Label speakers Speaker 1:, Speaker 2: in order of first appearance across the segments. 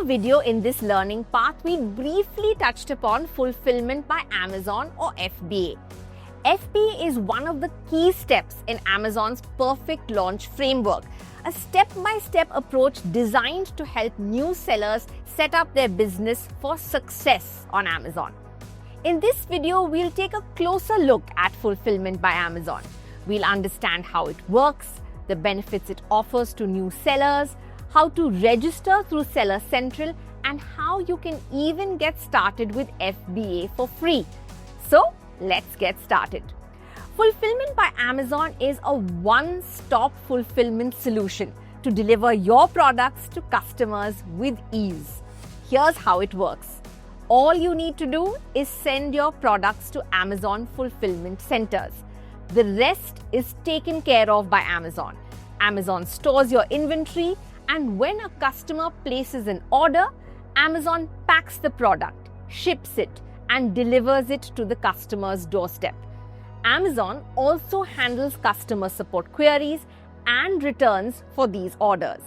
Speaker 1: our video in this learning path, we briefly touched upon Fulfillment by Amazon or FBA. FBA is one of the key steps in Amazon's perfect launch framework, a step-by-step approach designed to help new sellers set up their business for success on Amazon. In this video, we'll take a closer look at Fulfillment by Amazon. We'll understand how it works, the benefits it offers to new sellers, how to register through Seller Central, and how you can even get started with FBA for free. So, let's get started. Fulfillment by Amazon is a one-stop fulfillment solution to deliver your products to customers with ease. Here's how it works. All you need to do is send your products to Amazon fulfillment centers. The rest is taken care of by Amazon. Amazon stores your inventory, and when a customer places an order, Amazon packs the product, ships it, and delivers it to the customer's doorstep. Amazon also handles customer support queries and returns for these orders.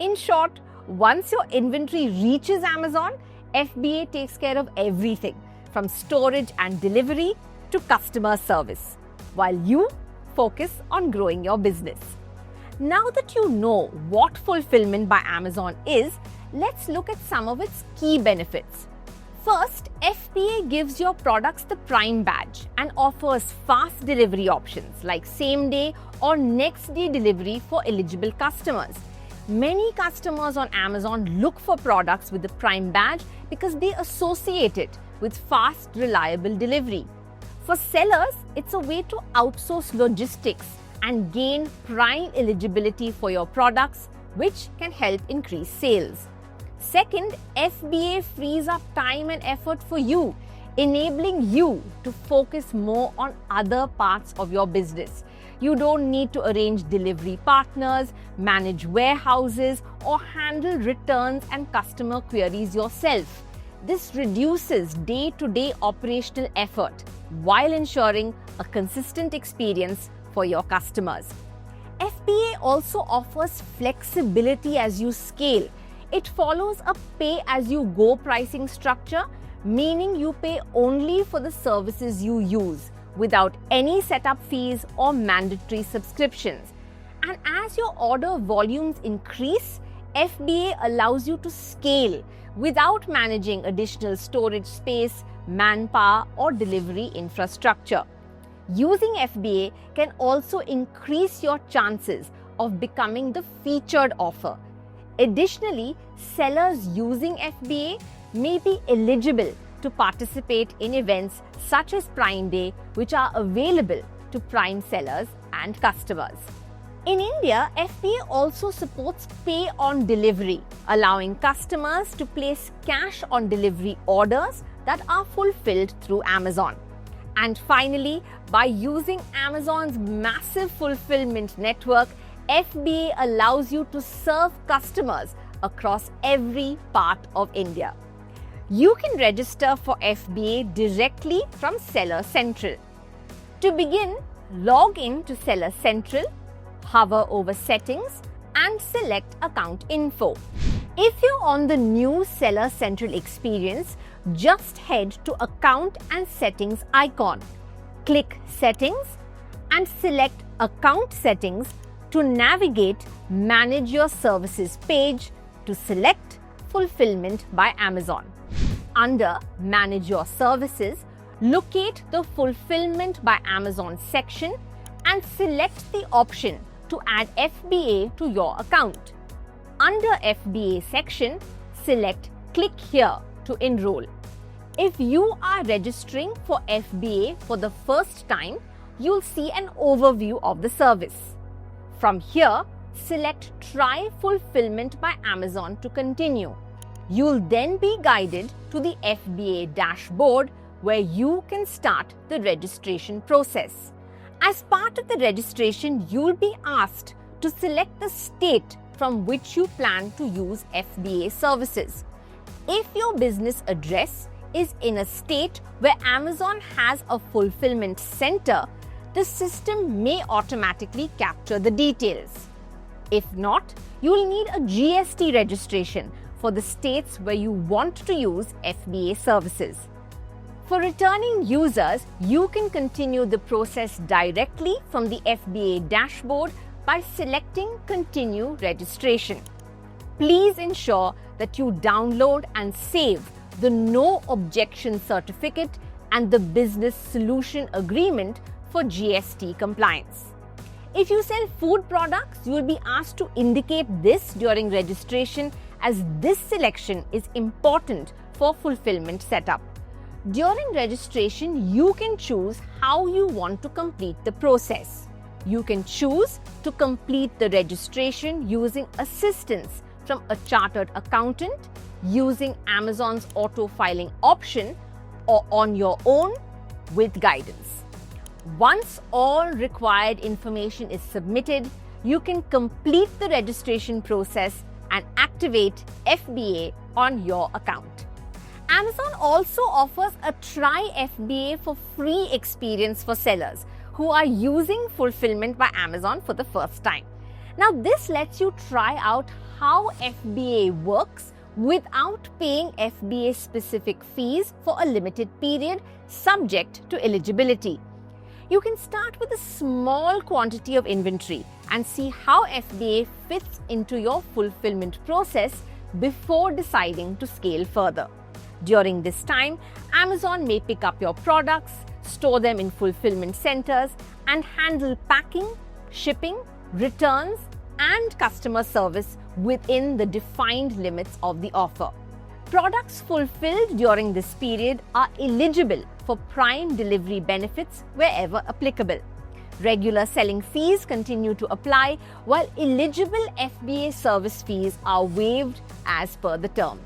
Speaker 1: In short, once your inventory reaches Amazon, FBA takes care of everything from storage and delivery to customer service, while you focus on growing your business. Now that you know what Fulfillment by Amazon is, let's look at some of its key benefits. First, FBA gives your products the Prime badge and offers fast delivery options like same-day or next-day delivery for eligible customers. Many customers on Amazon look for products with the Prime badge because they associate it with fast, reliable delivery. For sellers, it's a way to outsource logistics and gain Prime eligibility for your products, which can help increase sales. Second, FBA frees up time and effort for you, enabling you to focus more on other parts of your business. You don't need to arrange delivery partners, manage warehouses, or handle returns and customer queries yourself. This reduces day-to-day operational effort while ensuring a consistent experience for your customers. FBA also offers flexibility as you scale. It follows a pay-as-you-go pricing structure, meaning you pay only for the services you use, without any setup fees or mandatory subscriptions. And as your order volumes increase, FBA allows you to scale without managing additional storage space, manpower, or delivery infrastructure. Using FBA can also increase your chances of becoming the featured offer. Additionally, sellers using FBA may be eligible to participate in events such as Prime Day, which are available to Prime sellers and customers. In India, FBA also supports pay on delivery, allowing customers to place cash on delivery orders that are fulfilled through Amazon. And finally, by using Amazon's massive fulfillment network, FBA allows you to serve customers across every part of India. You can register for FBA directly from Seller Central. To begin, log in to Seller Central, hover over Settings, and select Account Info. If you're on the new Seller Central experience, just head to Account and Settings icon. Click Settings and select Account Settings to navigate Manage Your Services page to select Fulfillment by Amazon. Under Manage Your Services, locate the Fulfillment by Amazon section and select the option to add FBA to your account. Under FBA section, select Click Here to enroll. If you are registering for FBA for the first time, you'll see an overview of the service. From here, select Try Fulfillment by Amazon to continue. You'll then be guided to the FBA dashboard where you can start the registration process. As part of the registration, you'll be asked to select the state from which you plan to use FBA services. If your business address is in a state where Amazon has a fulfillment center, the system may automatically capture the details. If not, you will need a GST registration for the states where you want to use FBA services. For returning users, you can continue the process directly from the FBA dashboard by selecting Continue Registration. Please ensure that you download and save the No Objection Certificate and the Business Solution Agreement for GST compliance. If you sell food products, you will be asked to indicate this during registration, as this selection is important for fulfillment setup. During registration, you can choose how you want to complete the process. You can choose to complete the registration using assistance from a chartered accountant, using Amazon's auto-filing option, or on your own with guidance. Once all required information is submitted, you can complete the registration process and activate FBA on your account. Amazon also offers a Try FBA for free experience for sellers who are using Fulfillment by Amazon for the first time. Now, this lets you try out how FBA works without paying FBA specific fees for a limited period, subject to eligibility. You can start with a small quantity of inventory and see how FBA fits into your fulfillment process before deciding to scale further. During this time, Amazon may pick up your products, store them in fulfillment centers, and handle packing, shipping, returns, and customer service within the defined limits of the offer. Products fulfilled during this period are eligible for Prime delivery benefits wherever applicable. Regular selling fees continue to apply, while eligible FBA service fees are waived as per the terms.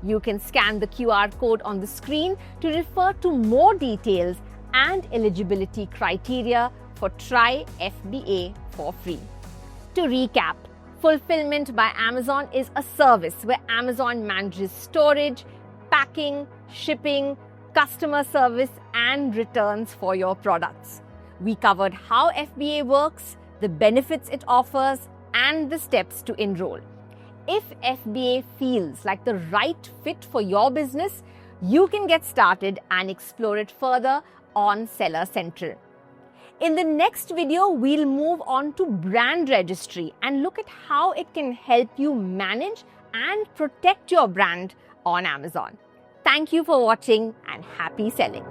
Speaker 1: You can scan the QR code on the screen to refer to more details and eligibility criteria for Try FBA for free. To recap, Fulfillment by Amazon is a service where Amazon manages storage, packing, shipping, customer service, and returns for your products. We covered how FBA works, the benefits it offers, and the steps to enroll. If FBA feels like the right fit for your business, you can get started and explore it further on Seller Central. In the next video, we'll move on to brand registry and look at how it can help you manage and protect your brand on Amazon. Thank you for watching and happy selling.